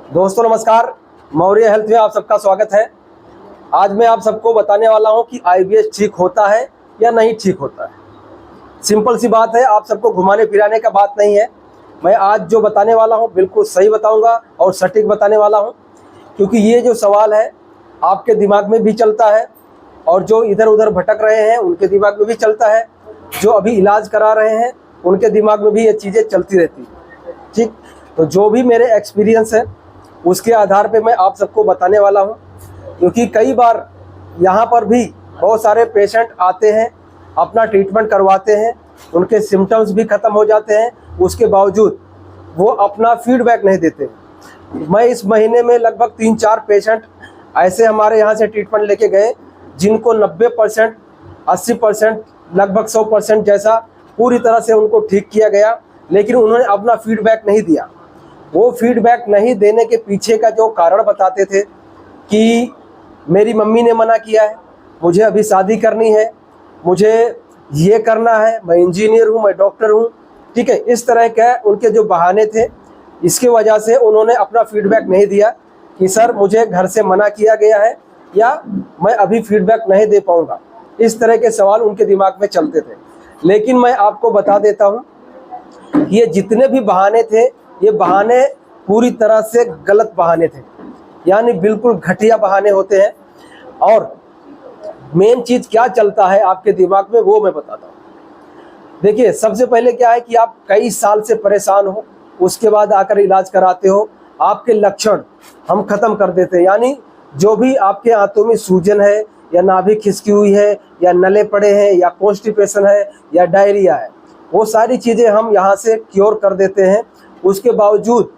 दोस्तों नमस्कार, मौर्य हेल्थ में आप सबका स्वागत है। आज मैं आप सबको बताने वाला हूं कि आईबीएस ठीक होता है या नहीं ठीक होता है। सिंपल सी बात है, आप सबको घुमाने फिराने का बात नहीं है। मैं आज जो बताने वाला हूं बिल्कुल सही बताऊंगा और सटीक बताने वाला हूं, क्योंकि ये जो सवाल है आपके दिमाग में भी चलता है और जो इधर उधर भटक रहे हैं उनके दिमाग में भी चलता है, जो अभी इलाज करा रहे हैं उनके दिमाग में भी ये चीज़ें चलती रहती हैं। ठीक, तो जो भी मेरे एक्सपीरियंस है उसके आधार पे मैं आप सबको बताने वाला हूं, क्योंकि कई बार यहाँ पर भी बहुत सारे पेशेंट आते हैं, अपना ट्रीटमेंट करवाते हैं, उनके सिम्टम्स भी ख़त्म हो जाते हैं, उसके बावजूद वो अपना फीडबैक नहीं देते। मैं इस महीने में लगभग 3-4 पेशेंट ऐसे हमारे यहाँ से ट्रीटमेंट लेके गए जिनको 90%, 80%, लगभग 100% जैसा पूरी तरह से उनको ठीक किया गया, लेकिन उन्होंने अपना फीडबैक नहीं दिया। वो फीडबैक नहीं देने के पीछे का जो कारण बताते थे कि मेरी मम्मी ने मना किया है, मुझे अभी शादी करनी है, मुझे ये करना है, मैं इंजीनियर हूँ, मैं डॉक्टर हूँ। ठीक है, इस तरह के उनके जो बहाने थे, इसकी वजह से उन्होंने अपना फीडबैक नहीं दिया कि सर मुझे घर से मना किया गया है या मैं अभी फीडबैक नहीं दे पाऊँगा। इस तरह के सवाल उनके दिमाग में चलते थे। लेकिन मैं आपको बता देता हूँ कि ये जितने भी बहाने थे, ये बहाने पूरी तरह से गलत बहाने थे, यानी बिल्कुल घटिया बहाने होते हैं। और मेन चीज़ क्या चलता है आपके दिमाग में वो मैं बताता हूँ। देखिए, सबसे पहले क्या है कि आप कई साल से परेशान हो, उसके बाद आकर इलाज कराते हो, आपके लक्षण हम ख़त्म कर देते हैं। यानी जो भी आपके आंतों में सूजन है या नाभि खिसकी हुई है या नले पड़े हैं या कॉन्स्टिपेशन है या डायरिया है, वो सारी चीज़ें हम यहाँ से क्योर कर देते हैं। उसके बावजूद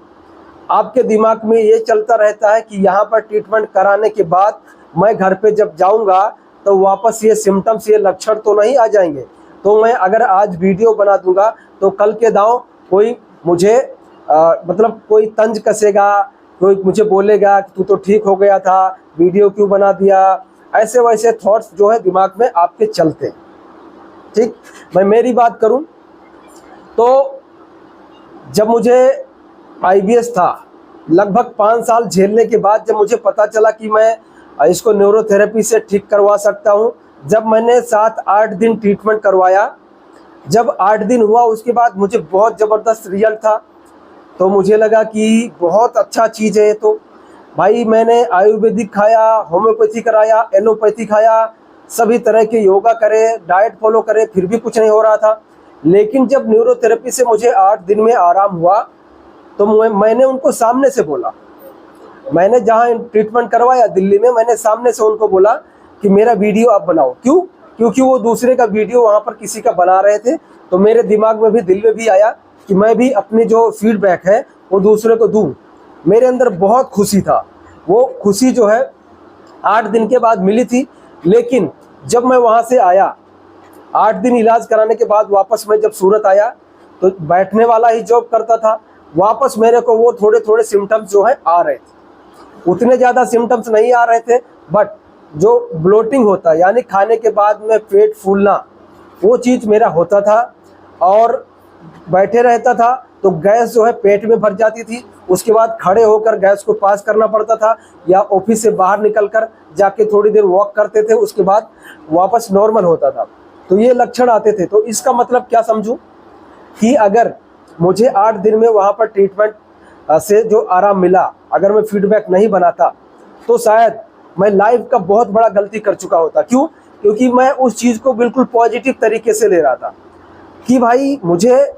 आपके दिमाग में ये चलता रहता है कि यहाँ पर ट्रीटमेंट कराने के बाद मैं घर पे जब जाऊँगा तो वापस ये सिम्टम्स, ये लक्षण तो नहीं आ जाएंगे। तो मैं अगर आज वीडियो बना दूंगा तो कल के दांव कोई मुझे मतलब कोई तंज कसेगा, कोई मुझे बोलेगा कि तू तो ठीक हो गया था, वीडियो क्यों बना दिया। ऐसे वैसे थॉट्स जो है दिमाग में आपके चलते हैं। ठीक, मैं मेरी बात करूं तो जब मुझे आईबीएस था, लगभग 5 साल झेलने के बाद जब मुझे पता चला कि मैं इसको न्यूरोथेरेपी से ठीक करवा सकता हूं, जब मैंने 7-8 दिन ट्रीटमेंट करवाया, जब 8 दिन हुआ उसके बाद मुझे बहुत ज़बरदस्त रिजल्ट था। तो मुझे लगा कि बहुत अच्छा चीज़ है। तो भाई मैंने आयुर्वेदिक खाया, होम्योपैथी कराया, एलोपैथी खाया, सभी तरह के योगा करे, डाइट फॉलो करे, फिर भी कुछ नहीं हो रहा था। लेकिन जब न्यूरोथेरेपी से मुझे 8 दिन में आराम हुआ तो मैंने उनको सामने से बोला, मैंने जहाँ ट्रीटमेंट करवाया दिल्ली में, मैंने सामने से उनको बोला कि मेरा वीडियो आप बनाओ। क्यों? क्योंकि वो दूसरे का वीडियो वहाँ पर किसी का बना रहे थे। तो मेरे दिमाग में भी, दिल में भी आया कि मैं भी अपनी जो फीडबैक है वो दूसरे को दूँ। मेरे अंदर बहुत खुशी था। वो खुशी जो है 8 दिन के बाद मिली थी। लेकिन जब मैं वहाँ से आया, 8 दिन इलाज कराने के बाद वापस मैं जब सूरत आया तो बैठने वाला ही जॉब करता था। वापस मेरे को वो थोड़े थोड़े सिम्टम्स जो है आ रहे थे। उतने ज़्यादा सिम्टम्स नहीं आ रहे थे, बट जो ब्लोटिंग होता है यानी खाने के बाद में पेट फूलना, वो चीज़ मेरा होता था। और बैठे रहता था तो गैस जो है पेट में भर जाती थी। उसके बाद खड़े होकर गैस को पास करना पड़ता था, या ऑफिस से बाहर निकलकर जाके थोड़ी देर वॉक करते थे, उसके बाद वापस नॉर्मल होता था। तो ये लक्षण आते थे। तो इसका मतलब क्या समझूं कि अगर मुझे 8 दिन में वहाँ पर ट्रीटमेंट से जो आराम मिला, अगर मैं फीडबैक नहीं बनाता तो शायद मैं लाइफ का बहुत बड़ा गलती कर चुका होता। क्यों? क्योंकि मैं उस चीज़ को बिल्कुल पॉजिटिव तरीके से ले रहा था कि भाई मुझे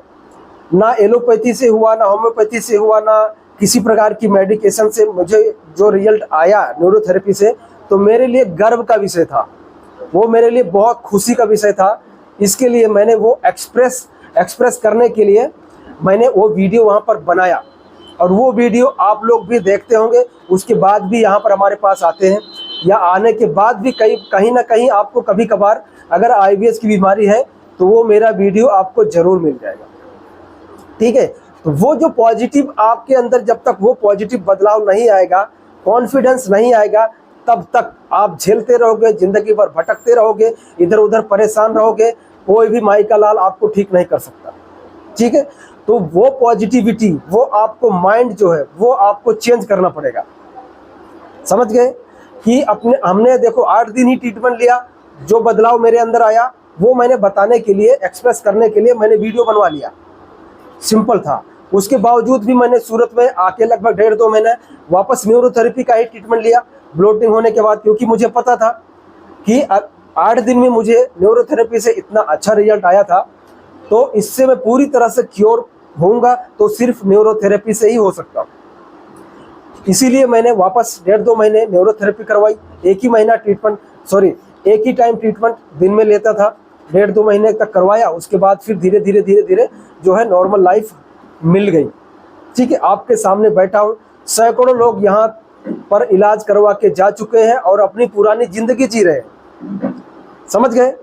ना एलोपैथी से हुआ, ना होम्योपैथी से हुआ, ना किसी प्रकार की मेडिकेशन से मुझे जो रिजल्ट आया न्यूरोथेरेपी से, तो मेरे लिए गर्व का विषय था, वो मेरे लिए बहुत खुशी का विषय था। इसके लिए मैंने वो एक्सप्रेस करने के लिए मैंने वो वीडियो वहाँ पर बनाया। और वो वीडियो आप लोग भी देखते होंगे, उसके बाद भी यहाँ पर हमारे पास आते हैं, या आने के बाद भी कहीं ना कहीं आपको कभी कभार अगर आईबीएस की बीमारी है तो वो मेरा वीडियो आपको ज़रूर मिल जाएगा। ठीक है, तो वो जो पॉजिटिव आपके अंदर, जब तक वो पॉजिटिव बदलाव नहीं आएगा, कॉन्फिडेंस नहीं आएगा, तब तक आप झेलते रहोगे, ज़िंदगी भर भटकते रहोगे, इधर उधर परेशान रहोगे। कोई भी माई का लाल आपको ठीक नहीं कर सकता। ठीक है, तो वो पॉजिटिविटी, वो आपको माइंड जो है वो आपको चेंज करना पड़ेगा। समझ गए कि अपने हमने देखो 8 दिन ही ट्रीटमेंट लिया, जो बदलाव मेरे अंदर आया वो मैंने बताने के लिए, एक्सप्रेस करने के लिए मैंने वीडियो बनवा लिया, सिंपल था। उसके बावजूद भी मैंने सूरत में आके लगभग 1.5-2 महीने वापस न्यूरोथेरेपी का ही ट्रीटमेंट लिया ब्लोटिंग होने के बाद, क्योंकि मुझे पता था कि 8 दिन में मुझे न्यूरोथेरेपी से इतना अच्छा रिजल्ट आया था, तो इससे मैं पूरी तरह से क्योर होऊंगा तो सिर्फ न्यूरोथेरेपी से ही हो सकता। इसीलिए मैंने वापस 1.5-2 महीने न्यूरोथेरेपी करवाई। एक ही टाइम ट्रीटमेंट दिन में लेता था, 1.5-2 महीने तक करवाया। उसके बाद फिर धीरे धीरे जो है नॉर्मल लाइफ मिल गई। ठीक है, आपके सामने बैठा हूँ, सैकड़ों लोग यहाँ पर इलाज करवा के जा चुके हैं और अपनी पुरानी जिंदगी जी रहे हैं। समझ गए,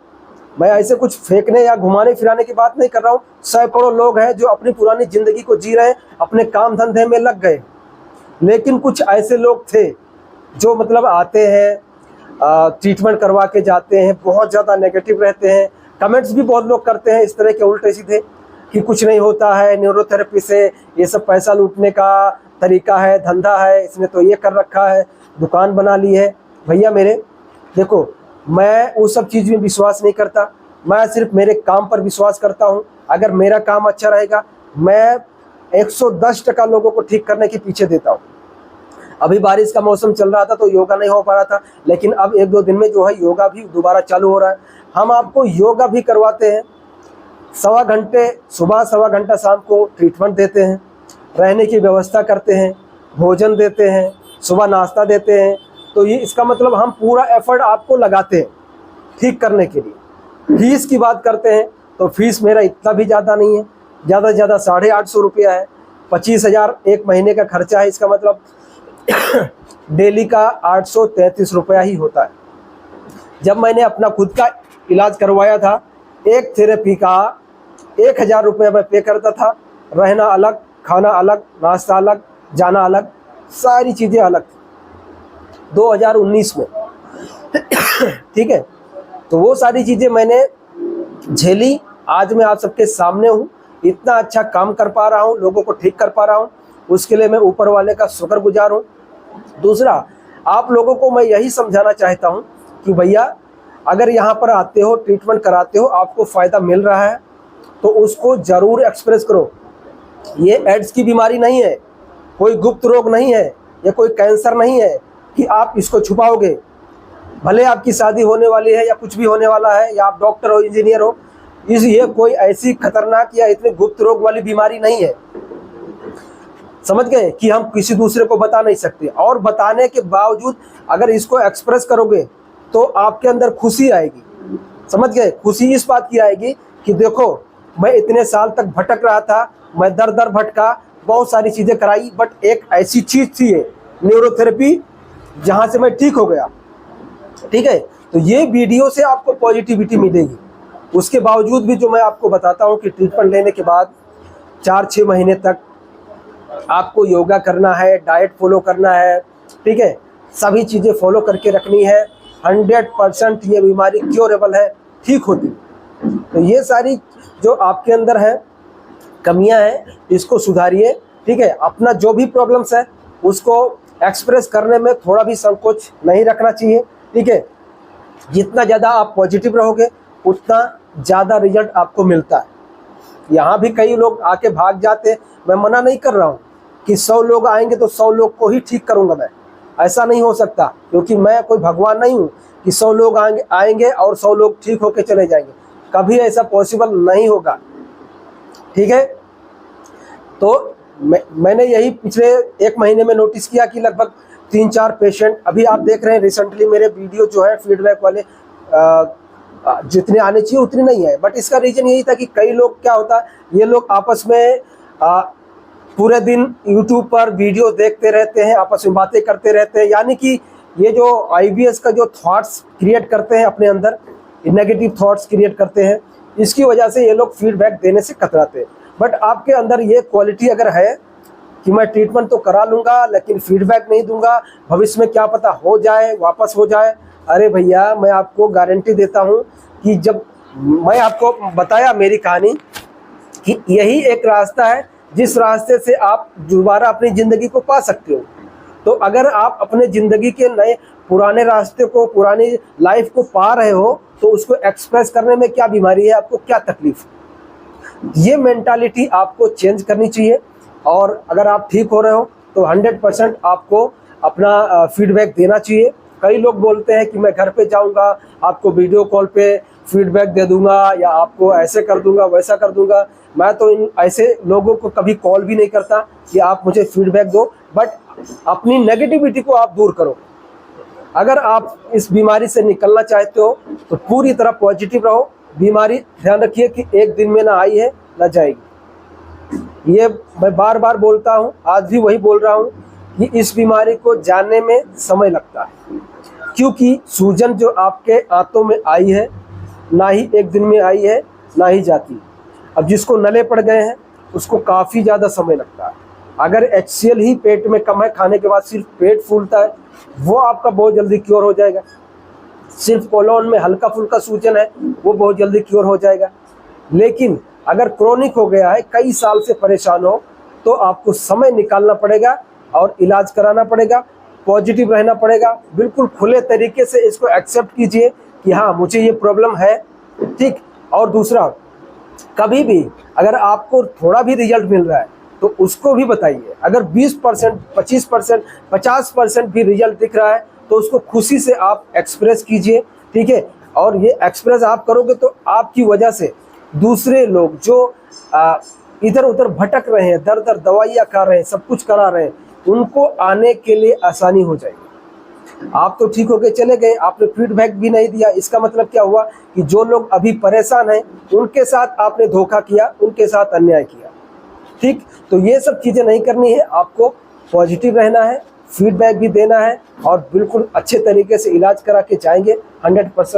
मैं ऐसे कुछ फेंकने या घुमाने फिराने की बात नहीं कर रहा हूँ। सैकड़ों लोग हैं जो अपनी पुरानी जिंदगी को जी रहे हैं, अपने काम धंधे में लग गए। लेकिन कुछ ऐसे लोग थे जो मतलब आते हैं, ट्रीटमेंट करवा के जाते हैं, बहुत ज़्यादा नेगेटिव रहते हैं। कमेंट्स भी बहुत लोग करते हैं इस तरह के उल्टे सीधे कि कुछ नहीं होता है न्यूरोथेरेपी से, ये सब पैसा लूटने का तरीका है, धंधा है, इसने तो ये कर रखा है, दुकान बना ली है। भैया मेरे देखो, मैं वो सब चीज़ में विश्वास नहीं करता, मैं सिर्फ मेरे काम पर विश्वास करता हूँ। अगर मेरा काम अच्छा रहेगा, मैं 110% लोगों को ठीक करने के पीछे देता हूँ। अभी बारिश का मौसम चल रहा था तो योगा नहीं हो पा रहा था, लेकिन अब 1-2 दिन में जो है योगा भी दोबारा चालू हो रहा है। हम आपको योगा भी करवाते हैं, 1.25 घंटे सुबह, 1.25 घंटा शाम को ट्रीटमेंट देते हैं, रहने की व्यवस्था करते हैं, भोजन देते हैं, सुबह नाश्ता देते हैं। तो ये इसका मतलब हम पूरा एफर्ट आपको लगाते हैं ठीक करने के लिए। फीस की बात करते हैं तो फीस मेरा इतना भी ज़्यादा नहीं है, ज़्यादा से ज़्यादा 850 रुपया है। 25,000 एक महीने का खर्चा है, इसका मतलब डेली का 833 रुपया ही होता है। जब मैंने अपना खुद का इलाज करवाया था, एक थेरेपी का 1,000 रुपया मैं पे करता था। रहना अलग, खाना अलग, नाश्ता अलग, जाना अलग, सारी चीज़ें अलग थी 2019 में। ठीक है, तो वो सारी चीज़ें मैंने झेली। आज मैं आप सबके सामने हूँ, इतना अच्छा काम कर पा रहा हूँ, लोगों को ठीक कर पा रहा हूँ, उसके लिए मैं ऊपर वाले का शुक्रगुजार हूँ। दूसरा, आप लोगों को मैं यही समझाना चाहता हूँ कि भैया अगर यहाँ पर आते हो, ट्रीटमेंट कराते हो, आपको फ़ायदा मिल रहा है तो उसको ज़रूर एक्सप्रेस करो। ये एड्स की बीमारी नहीं है, कोई गुप्त रोग नहीं है, ये कोई कैंसर नहीं है कि आप इसको छुपाओगे। भले आपकी शादी होने वाली है या कुछ भी होने वाला है, या आप डॉक्टर हो, इंजीनियर हो, ये कोई ऐसी खतरनाक या इतनी गुप्त रोग वाली बीमारी नहीं है। समझ गए कि हम किसी दूसरे को बता नहीं सकते, और बताने के बावजूद अगर इसको एक्सप्रेस करोगे तो आपके अंदर खुशी आएगी। समझ गए, खुशी इस बात की आएगी कि देखो मैं इतने साल तक भटक रहा था, मैं दर दर भटका, बहुत सारी चीज़ें कराई, बट एक ऐसी चीज़ थी न्यूरोथेरेपी, जहाँ से मैं ठीक हो गया। ठीक है, तो ये वीडियो से आपको पॉजिटिविटी मिलेगी। उसके बावजूद भी जो मैं आपको बताता हूँ कि ट्रीटमेंट लेने के बाद 4-6 महीने तक आपको योगा करना है, डाइट फॉलो करना है। ठीक है, सभी चीज़ें फॉलो करके रखनी है। 100% ये बीमारी क्योरेबल है, ठीक होती। तो ये सारी जो आपके अंदर है कमियां हैं, इसको सुधारिए। ठीक है, अपना जो भी प्रॉब्लम्स है उसको एक्सप्रेस करने में थोड़ा भी संकोच नहीं रखना चाहिए। ठीक है, जितना ज़्यादा आप पॉजिटिव रहोगे उतना ज़्यादा रिजल्ट आपको मिलता है। यहाँ भी कई लोग आके भाग जाते हैं, मैं मना नहीं कर रहा हूँ कि 100 लोग आएंगे तो 100 लोग को ही ठीक करूँगा मैं, ऐसा नहीं हो सकता, क्योंकि मैं कोई भगवान नहीं हूँ कि 100 लोग आएंगे और 100 लोग ठीक होके चले जाएंगे। कभी ऐसा पॉसिबल नहीं होगा। ठीक है, तो मैंने यही पिछले 1 महीने में नोटिस किया कि लगभग 3-4 पेशेंट, अभी आप देख रहे हैं रिसेंटली मेरे वीडियो जो है फीडबैक वाले जितने आने चाहिए उतने नहीं है। बट इसका रीज़न यही था कि कई लोग, क्या होता है, ये लोग आपस में पूरे दिन यूट्यूब पर वीडियो देखते रहते हैं, आपस में बातें करते रहते हैं, यानी कि ये जो IBS का जो थॉट्स क्रिएट करते हैं अपने अंदर, नेगेटिव थॉट्स क्रिएट करते हैं, इसकी वजह से ये लोग फीडबैक देने से कतराते हैं। बट आपके अंदर ये क्वालिटी अगर है कि मैं ट्रीटमेंट तो करा लूँगा लेकिन फीडबैक नहीं दूंगा, भविष्य में क्या पता हो जाए, वापस हो जाए, अरे भैया मैं आपको गारंटी देता हूँ कि जब मैं आपको बताया मेरी कहानी कि यही एक रास्ता है जिस रास्ते से आप दोबारा अपनी ज़िंदगी को पा सकते हो। तो अगर आप अपने ज़िंदगी के नए पुराने रास्ते को, पुरानी लाइफ को पा रहे हो, तो उसको एक्सप्रेस करने में क्या बीमारी है, आपको क्या तकलीफ है, ये मेंटालिटी आपको चेंज करनी चाहिए। और अगर आप ठीक हो रहे हो तो 100% आपको अपना फीडबैक देना चाहिए। कई लोग बोलते हैं कि मैं घर पे जाऊंगा, आपको वीडियो कॉल पे फीडबैक दे दूंगा, या आपको ऐसे कर दूंगा, वैसा कर दूंगा। मैं तो इन ऐसे लोगों को कभी कॉल भी नहीं करता कि आप मुझे फीडबैक दो, बट अपनी नेगेटिविटी को आप दूर करो। अगर आप इस बीमारी से निकलना चाहते हो तो पूरी तरह पॉजिटिव रहो। बीमारी ध्यान रखिए कि एक दिन में ना आई है ना जाएगी। ये मैं बार बार बोलता हूँ, आज भी वही बोल रहा हूँ कि इस बीमारी को जानने में समय लगता है, क्योंकि सूजन जो आपके आंतों में आई है, ना ही एक दिन में आई है, ना ही जाती। अब जिसको नले पड़ गए हैं उसको काफ़ी ज़्यादा समय लगता है। अगर HCl ही पेट में कम है, खाने के बाद सिर्फ पेट फूलता है, वो आपका बहुत जल्दी क्योर हो जाएगा। सिर्फ कोलोन में हल्का फुल्का सूजन है, वो बहुत जल्दी क्योर हो जाएगा। लेकिन अगर क्रोनिक हो गया है, कई साल से परेशान हो, तो आपको समय निकालना पड़ेगा और इलाज कराना पड़ेगा, पॉजिटिव रहना पड़ेगा। बिल्कुल खुले तरीके से इसको एक्सेप्ट कीजिए कि हाँ, मुझे ये प्रॉब्लम है, ठीक। और दूसरा, कभी भी अगर आपको थोड़ा भी रिजल्ट मिल रहा है तो उसको भी बताइए। अगर 20%, 25%, 50% भी रिजल्ट दिख रहा है तो उसको खुशी से आप एक्सप्रेस कीजिए, ठीक है। और ये एक्सप्रेस आप करोगे तो आपकी वजह से दूसरे लोग जो इधर उधर भटक रहे हैं, दर दर दवाइयाँ खा रहे हैं, सब कुछ करा रहे हैं, उनको आने के लिए आसानी हो जाएगी। आप तो ठीक होके चले गए, आपने फीडबैक भी नहीं दिया, इसका मतलब क्या हुआ कि जो लोग अभी परेशान हैं उनके साथ आपने धोखा किया, उनके साथ अन्याय किया, ठीक। तो ये सब चीज़ें नहीं करनी है, आपको पॉजिटिव रहना है, फीडबैक भी देना है और बिल्कुल अच्छे तरीके से इलाज करा के जाएंगे 100%।